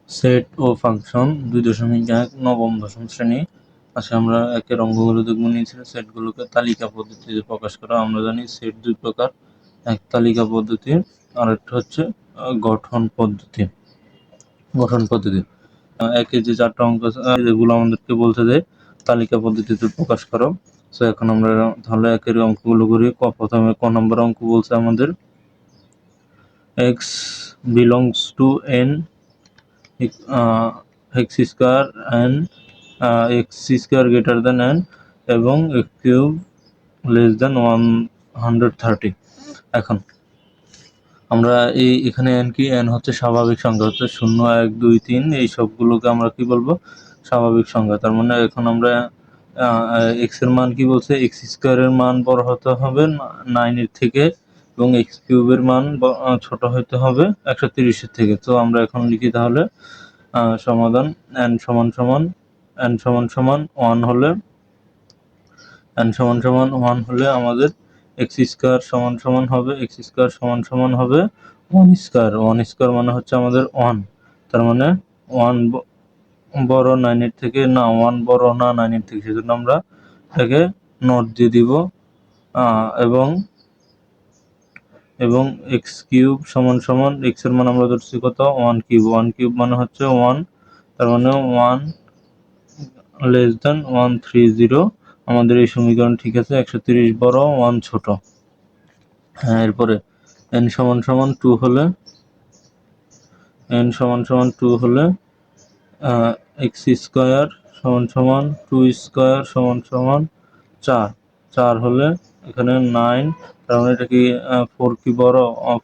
Set ও function 2.1 নবম দশম শ্রেণী। আজকে আমরা একের অঙ্কগুলো দেখব। নিচের সেটগুলোকে তালিকা পদ্ধতিতে প্রকাশ করা। আমরা জানি সেট দুই প্রকার, এক তালিকা পদ্ধতি আর একটা হচ্ছে গঠন পদ্ধতি। একে যে চারটা অঙ্ক যেগুলো আমাদেরকে বলছে যে তালিকা পদ্ধতিতে প্রকাশ করো। তো এখন আমরা তাহলে একের অঙ্কগুলো করি। প্রথমে ক নম্বর অঙ্ক বলছে আমাদের x belongs to n x square and x square greater than n এবং x কিউব লেস দেন 130। এখন আমরা এখানে n কি, n হচ্ছে স্বাভাবিক সংখ্যা, হচ্ছে 0 1 2 3 এই সবগুলোকে আমরা কি বলবো, স্বাভাবিক সংখ্যা। তার মানে এখন আমরা x এর মান কি বলছে, x স্কয়ারের মান বড় হতে হবে 9 এর থেকে এবং x কিউবের মান ছোট হতে হবে 130 এর থেকে। তো আমরা এখন লিখি তাহলে সমাধান n সমান সমান 1 হলে আমাদের x স্কয়ার সমান সমান হবে 1 স্কয়ার মানে হচ্ছে আমাদের 1। তার মানে 1 বড় 9 এর থেকে না, 1 বড় না 9 এর থেকে, সেজন্য আমরা এটাকে নট দিয়ে দিব। এবং এবং x কিউব সমান সমান x এর মান আমরা ধরছি কত, 1 কিউব মানে হচ্ছে 1। তার মানে 1 লেস দেন 130। আমাদের এই সমীকরণ ঠিক আছে। 130 বড় 1 ছোট। এরপরে n সমান সমান 2 হলে x স্কয়ার সমান সমান 2 স্কয়ার সমান সমান 4 হলে এখানে 9। তার মানে এটা কি 4 কি বড়,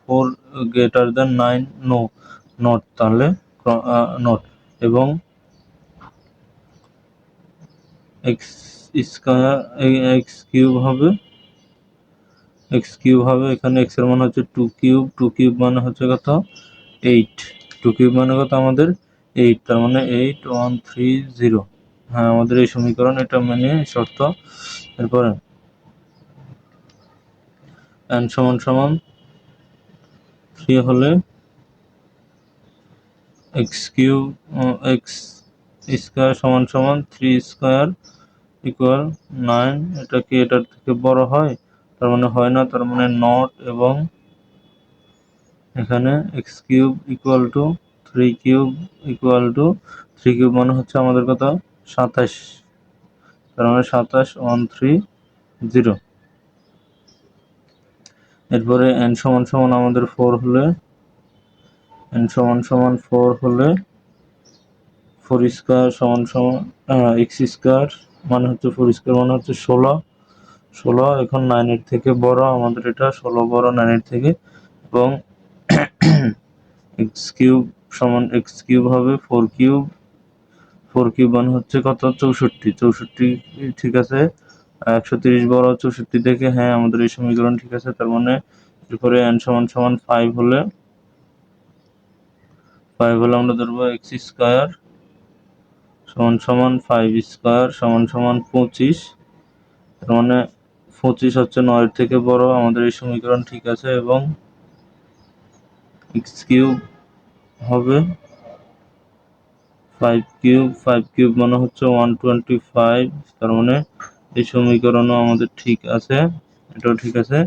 4 গ্রেটার দেন 9, নো নট, তাহলে নট। এবং x স্কয়ার x কিউব হবে এখানে x এর মান হচ্ছে 2 কিউব মানে হচ্ছে কত, 8। 2 কিউব মানে কত আমাদের 8। তার মানে 8 130। হ্যাঁ, আমাদের এই সমীকরণ এটা মানে শর্ত। এরপরে n সমান সমান 3 হলে x স্কয়ার সমান সমান 3 স্কয়ার ইকুয়াল 9। এটা কি এটার থেকে বড় হয়? তার মানে হয় না, তার মানে নট। এবং এখানে x cube equal two 3 cube মানে হচ্ছে আমাদের কত, 27। তার মানে 27 130। এরপরে n সমান সমান আমাদের 4 হলে 4 স্কয়ার সমান সমান x স্কয়ার মানে হচ্ছে 4 স্কয়ার মানে হচ্ছে 16। এখন 9 এর থেকে বড়, আমাদের এটা 16 বড় 9 এর থেকে। এবং x কিউব হবে 4 কিউব মানে হচ্ছে কত, 64। ঠিক আছে। 130 বড় 64 থেকে। হ্যাঁ, আমাদের এই সমীকরণ ঠিক আছে। তার মানে এরপরে n সমান সমান 5 হলে আমরা ধরবো x স্কয়ার সমান সমান 5 স্কয়ার সমান সমান 25। তার মানে 25 হচ্ছে 9 এর থেকে বড়, আমাদের এই সমীকরণ ঠিক আছে। এবং x কিউব হবে 5 কিউব মানে হচ্ছে 125। তার মানে এই সমীকরণও আমাদের ঠিক আছে, এটাও ঠিক আছে।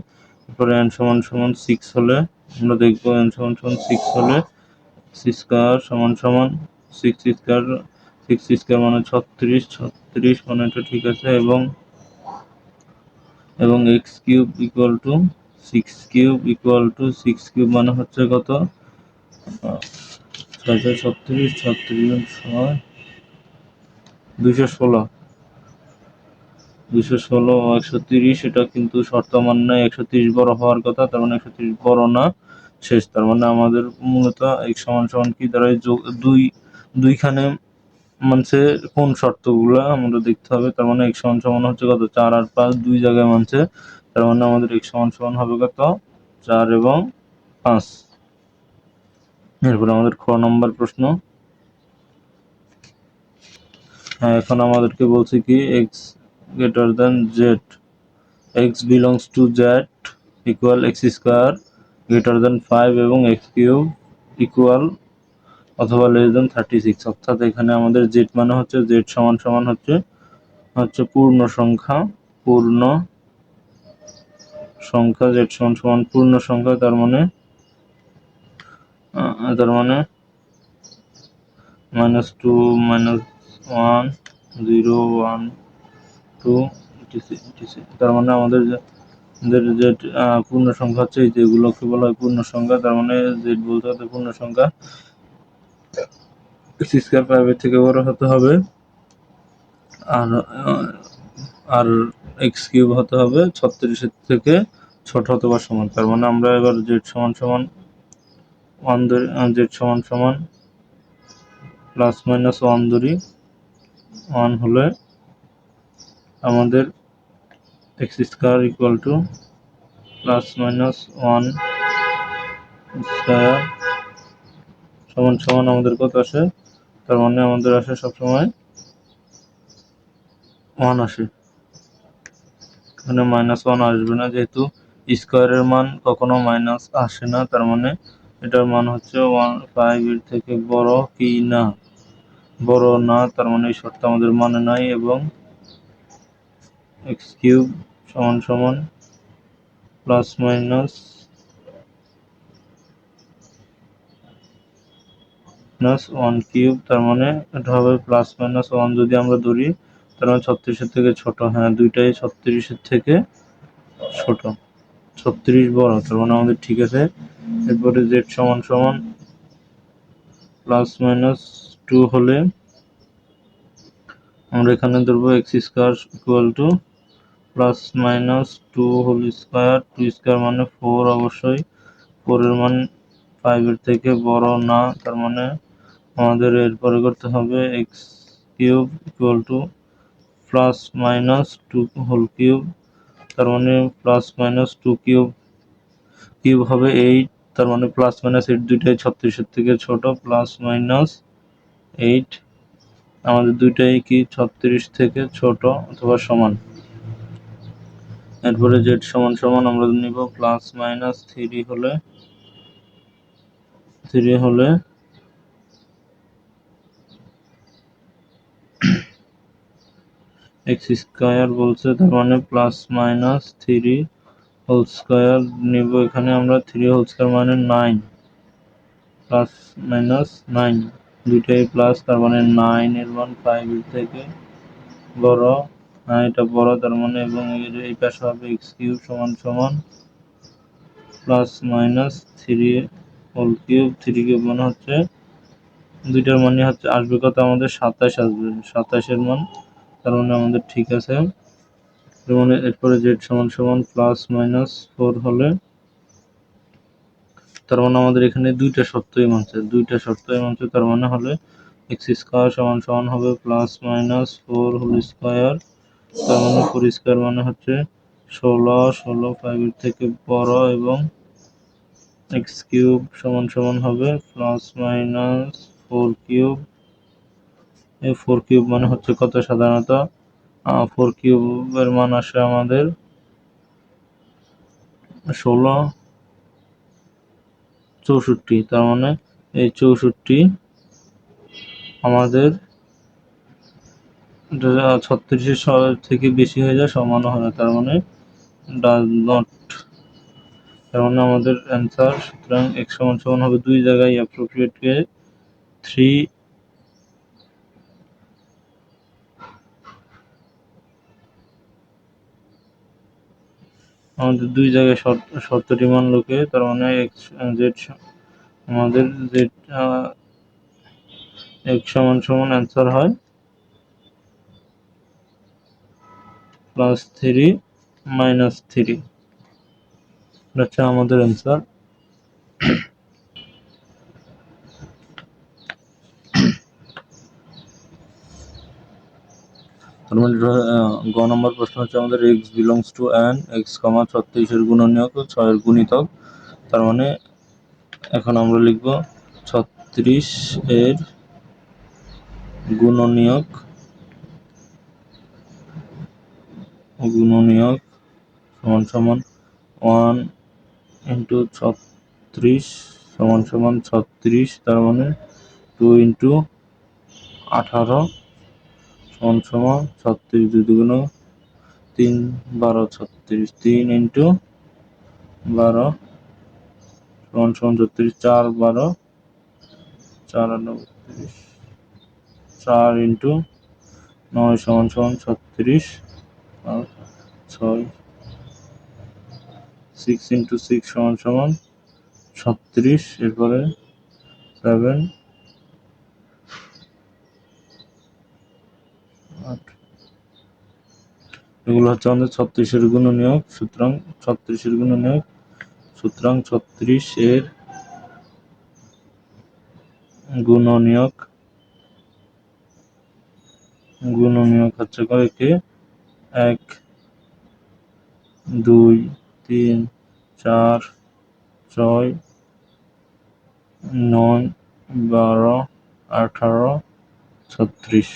এরপরে n সমান সমান 6 হলে আমরা দেখবো n সমান সমান 6 হলে x স্কয়ার সমান সমান 6 স্কয়ার মানে 36 মানে এটা ঠিক আছে। এবং x cube equal two 6 cube মানে হচ্ছে কত, 36 216 130। এটা কিন্তু শর্ত মান নাই, 130 বড় হওয়ার কথা, তার মানে 130 বড় না, শেষ। তার মানে আমাদের মূলত x সমান সমান কি দাঁড়ায়, দুইখানে মানছে কোন শর্তগুলো আমাদের দেখতে হবে। তার মানে x সমান সমান হচ্ছে কত, 4 আর 5 দুই জায়গায় মানছে। তার মানে আমাদের x সমান সমান হবে কত, 4 এবং 5। এরপর আমাদের খ নম্বর প্রশ্ন। হ্যাঁ, এখন আমাদেরকে বলছে কি x greater than z, x belongs to z equal x square greater than 5 এবং x কিউব ইকুয়াল অথবা লেস দেন 36, অর্থাৎ এখানে আমাদের জেড মানে হচ্ছে জেড সমান সমান হচ্ছে পূর্ণ সংখ্যা জেড সমান সমান পূর্ণ সংখ্যা, তার মানে -2 -1 0 1 2 etc, তার মানে আমাদের যে পূর্ণ সংখ্যা হচ্ছে যেগুলোকে বলা হয় পূর্ণ সংখ্যা, তার মানে জেড বলতে হতে পূর্ণ সংখ্যা এক্স স্কয়ার 5 এর থেকে বড় হতে হবে, আর এক্স কিউব হতে হবে 36 এর থেকে ছোট অথবা সমান। তার মানে আমরা এবার জেড সমান সমান 1 ধরি, জেড সমান সমান +-1 ধরি। 1 হলে আমাদের x square equal two +-1 square সমান সমান আমাদের কত আসে, তার মানে আমাদের আসে সবসময় 1 আসে, এখানে -1 আসবে না, যেহেতু স্কয়ারের মান কখনো মাইনাস আসে না, তার মানে এটার মান হচ্ছে 5 এর থেকে বড় কি না, বড় না, তার মানে এই শর্ত আমাদের মানে নাই, এবং এক্স কিউব সমান সমান +-1 কিউব, তার মানে এটা হবে +-1 যদি আমরা ধরি, তার মানে 36 এর থেকে ছোট, হ্যাঁ দুইটাই 36 এর থেকে ছোট, 36 বড়, তার মানে আমাদের ঠিক আছে। এরপরে z সমান সমান +-2 হলে আমরা এখানে ধরবো x square equal to +-2 whole square, 2 square মানে 4, অবশ্যই 4 এর মান 5 এর থেকে বড় না, তার মানে আমাদের এরপরে করতে হবে x cube equal to +-2 whole cube, তার মানে +-2 কিউব হবে 8, তার মানে +-8 দুইটাই 36 এর থেকে ছোট, +-8 আমাদের দুইটাই কি 36 থেকে ছোট অথবা সমান। এরপরে z সমান সমান আমরা নিব +-3 হলে এক্স স্কয়ার বলছে, তার মানে +-3 হোল স্কয়ার নিব, এখানে আমরা 3 হোল স্কয়ার মানে 9, +-9 দুইটাই প্লাস, তার মানে 9 এর মান 5 এর থেকে বড়, হ্যাঁ এটা বড়, তার মানে এবং এই পাশে হবে এক্স কিউব সমান সমান +-3 হোল কিউব, 3 কিউব মানে হচ্ছে দুইটার মানে হচ্ছে আসবে কত, আমাদের 27 আসবে, 27 এর মান, তার মানে আমাদের ঠিক আছে। মানে এরপরে z সমান সমান +-4 হলে, তার মানে আমাদের এখানে দুইটা শর্তই মানছে, তার মানে হলে এক্স স্কয়ার সমান সমান হবে +-4 হোল স্কয়ার, তার মানে 4 স্কয়ার মানে হচ্ছে 16 5 এর থেকে বড়, এবং এক্স কিউব সমান সমান হবে +-4 কিউব, এই 4 কিউব মানে হচ্ছে কত, সাধারণত 4 কিউবের মান আসে আমাদের 64, তার মানে এই 64 আমাদের 36 থেকে বেশি হয়ে যায়, সমান হয় না, তার মানে ডাজ নট, তার মানে আমাদের অ্যান্সার, সুতরাং x সমান সমান হবে দুই জায়গায় অ্যাপ্রোপ্রিয়েট কে 3, আমাদের দুই জায়গায় শর্তটি মানলো কে, তার মানে z আমাদের z x সমান সমান অ্যান্সার হয় +3 -3, আচ্ছা আমাদের অ্যান্সার। তার মানে গ নম্বর প্রশ্ন হচ্ছে আমাদের x belongs to n, x, 36 এর গুণনীয়ক ও 6 এর গুণিতক, তার মানে এখন আমরা লিখব 36 এর গুণনীয়ক সমান সমান 1 × 36 সমান সমান 36, তার মানে 2 ইন্টু 18 সমান সমান 36, 2 দুগুণ 3, 12, 36, 3 ইন্টু 12 সমান সমান 36, 4, 12, 4 আর 9, 30, 4 ইন্টু 9 সমান সমান 36 আর 6, 6 ইন্টু 6 সমান সমান 36, এরপরে 7, 8, এগুলো হচ্ছে আমাদের 36-এর গুণনীয়ক। সুতরাং 36-এর গুণনীয়ক, সুতরাং 36-এর গুণনীয়ক হচ্ছে কয়কে? 1, 2, 3, 4, 6, 9, 12, 18, 36।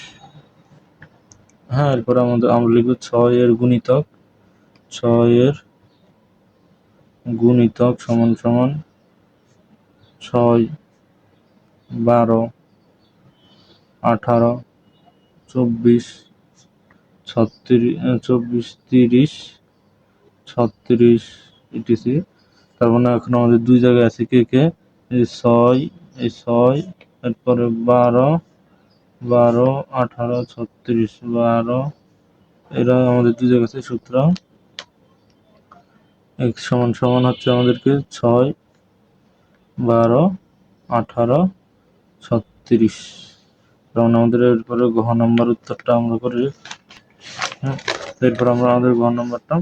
হ্যাঁ, এরপরে আমরা লিখব 6 এর গুণিতক। 6 এর গুণিতক সমান সমান 6, 12, 18, 24, 30, 36, etc. তার মানে এখন আমাদের দুই জায়গায় আছে কে কে? এই 6, এরপরে 12, 18, 36, 12, এরা আমাদের দুই জায়গায় আছে। সুতরাং x সমান সমান হচ্ছে আমাদেরকে 6, 12, 18, 36। কারণ আমাদের এরপরে ঘ নাম্বার উত্তরটা আমরা করি। হ্যাঁ, এরপর আমরা আমাদের ঘ নাম্বারটা,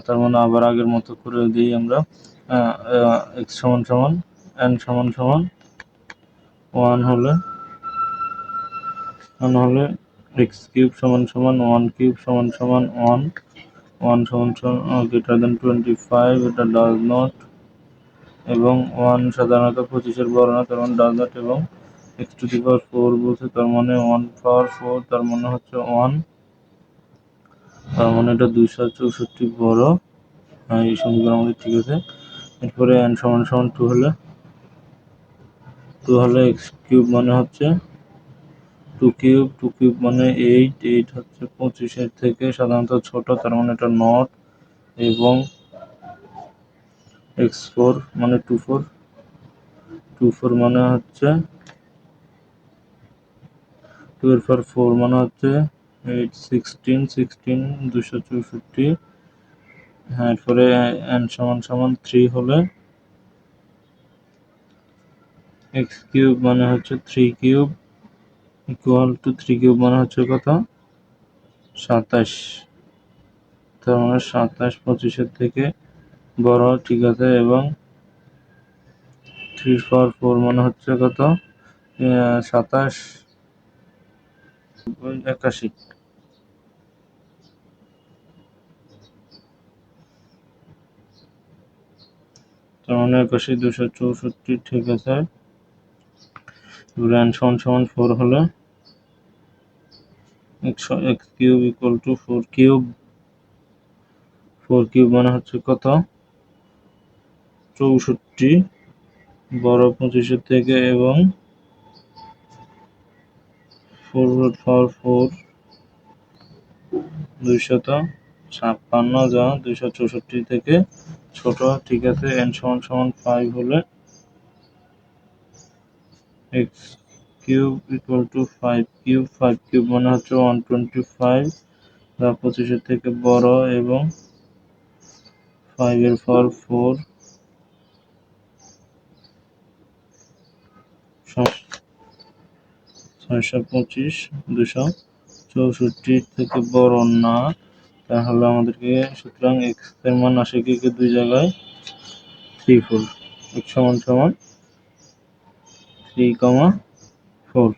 তার মানে আবার আগের মতো করে দিই আমরা। x সমান সমান n সমান সমান 1 হলে x কিউব সমান সমান 1 কিউব সমান সমান 1 সমান সমান গ্রেটার দেন 25, এটা ডাজ নট, এবং 1 সাধারণত 25-এর বড় না, তার মানে ডাজ নট, এবং x টু দি পাওয়ার 4 বলছে, তার মানে 1 পাওয়ার 4, তার মানে হচ্ছে 1, তার মানে এটা 264 বড়। হ্যাঁ, এই সমীকরণ আমাদের ঠিক আছে। এরপরে n সমান সমান 2 হলে x কিউব মানে হচ্ছে 2 কিউব মানে 8 হচ্ছে 25-এর থেকে সাধারণত ছোট, তার মানে এটা নট, এবং x4 মানে 24 মানে হচ্ছে 2 এর পর 4 মানে হচ্ছে 8, 16, 264। হ্যাঁ, এরপরে n সমান সমান 3 হলে x কিউব মানে হচ্ছে 3 কিউব ইকুয়াল টু 3 কিউব মানে হচ্ছে কত? 27, তার মানে 27 25-এর থেকে বড়, ঠিক আছে। এবং 3 পাওয়ার 4 মানে হচ্ছে কত? 27, 81, তার মানে 81, 264, ঠিক আছে। n সমান সমান 4 হলে x cube equal two 4 cube মানে হচ্ছে কত? 64 বড় 25-এর থেকে, এবং 4 পাওয়ার 4 256 যা 264 থেকে ছোট, ঠিক আছে। n সমান সমান 5 হলে x cube equal two 5 cube মানে হচ্ছে 125 যা 25-এর থেকে বড়, এবং 5 এর পাওয়ার 4 625 264 থেকে বড় না, তাহলে আমাদেরকে, সুতরাং x এর মান আসে কি দুই জায়গায় 3, 4, x সমান সমান 3, 4।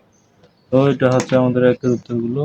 তো এটা হচ্ছে আমাদের একের উত্তরগুলো।